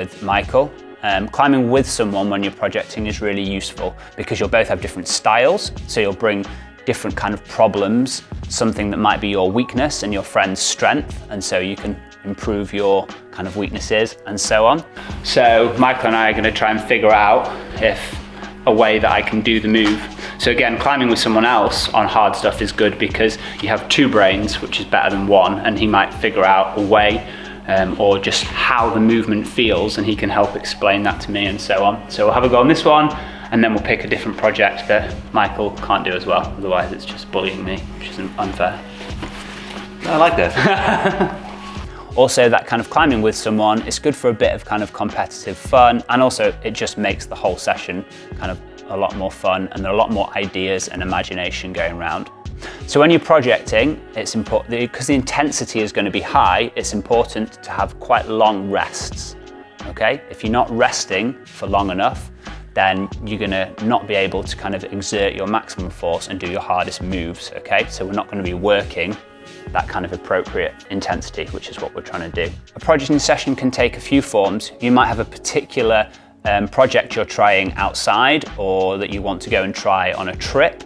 with Michael. Climbing with someone when you're projecting is really useful because you'll both have different styles, so you'll bring different kind of problems, something that might be your weakness and your friend's strength, and so you can improve your kind of weaknesses and so on. So Michael and I are going to try and figure out if a way that I can do the move. So again, climbing with someone else on hard stuff is good because you have two brains, which is better than one, and he might figure out a way or just how the movement feels, and he can help explain that to me and so on. So we'll have a go on this one, and then we'll pick a different project that Michael can't do as well, otherwise it's just bullying me, which isn't unfair. I like that. Also, that kind of climbing with someone, it's good for a bit of kind of competitive fun, and also it just makes the whole session kind of a lot more fun, and there are a lot more ideas and imagination going around. So when you're projecting, it's important, because the intensity is going to be high, it's important to have quite long rests, okay? If you're not resting for long enough, then you're going to not be able to kind of exert your maximum force and do your hardest moves, okay? So we're not going to be working that kind of appropriate intensity, which is what we're trying to do. A projecting session can take a few forms. You might have a particular project you're trying outside, or that you want to go and try on a trip.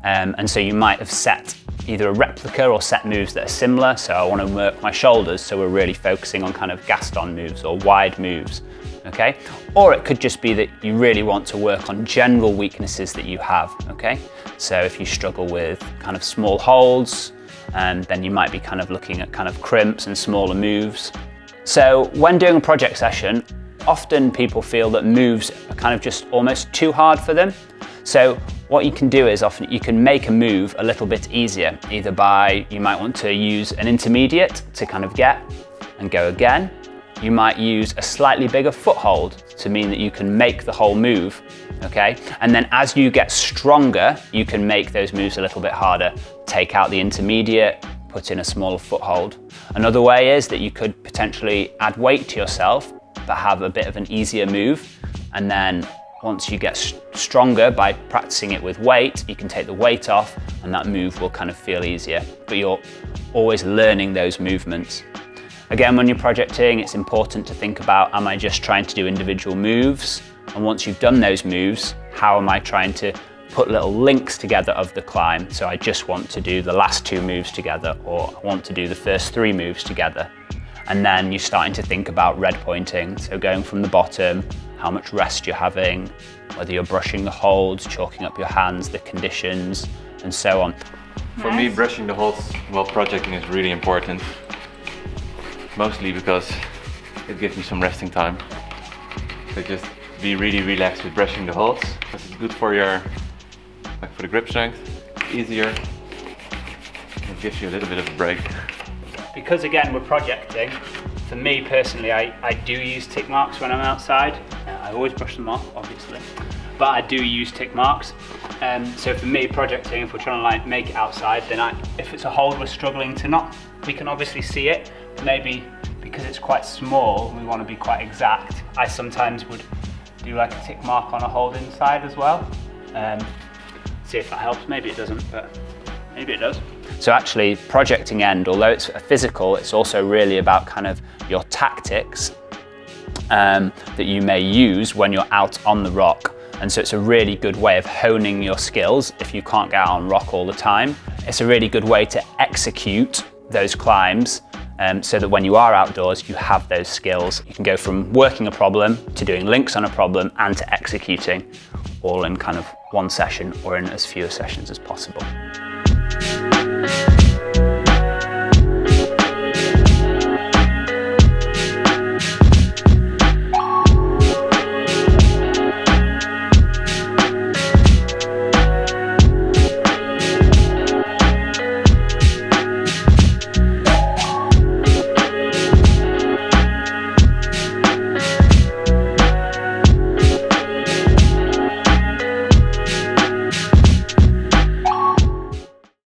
And so you might have set either a replica or set moves that are similar. So I want to work my shoulders, so we're really focusing on kind of Gaston moves or wide moves, okay? Or it could just be that you really want to work on general weaknesses that you have, okay? So if you struggle with kind of small holds, then you might be kind of looking at kind of crimps and smaller moves. So when doing a project session, often people feel that moves are kind of just almost too hard for them. So what you can do is often you can make a move a little bit easier, either by, you might want to use an intermediate to kind of get and go again. You might use a slightly bigger foothold to mean that you can make the whole move, okay? And then as you get stronger, you can make those moves a little bit harder. Take out the intermediate, put in a smaller foothold. Another way is that you could potentially add weight to yourself, but have a bit of an easier move, and then once you get stronger by practicing it with weight, you can take the weight off and that move will kind of feel easier. But you're always learning those movements. Again, when you're projecting, it's important to think about, am I just trying to do individual moves? And once you've done those moves, how am I trying to put little links together of the climb? So I just want to do the last two moves together, or I want to do the first three moves together. And then you're starting to think about red pointing. So going from the bottom, how much rest you're having, whether you're brushing the holds, chalking up your hands, the conditions, and so on. For me, brushing the holds while projecting is really important. Mostly because it gives me some resting time. So just be really relaxed with brushing the holds, because it's good for your, like for the grip strength, easier. It gives you a little bit of a break. Because again, we're projecting, for me personally, I do use tick marks when I'm outside. I always brush them off, obviously, but I do use tick marks. So for me, projecting, if we're trying to like make it outside, then if it's a hold we're struggling to not, we can obviously see it. Maybe because it's quite small, we want to be quite exact. I sometimes would do like a tick mark on a hold inside as well. See if that helps. Maybe it doesn't, but maybe it does. So actually, projecting end, although it's physical, it's also really about kind of your tactics that you may use when you're out on the rock. And so it's a really good way of honing your skills if you can't get out on rock all the time. It's a really good way to execute those climbs so that when you are outdoors, you have those skills. You can go from working a problem to doing links on a problem and to executing, all in kind of one session or in as few sessions as possible.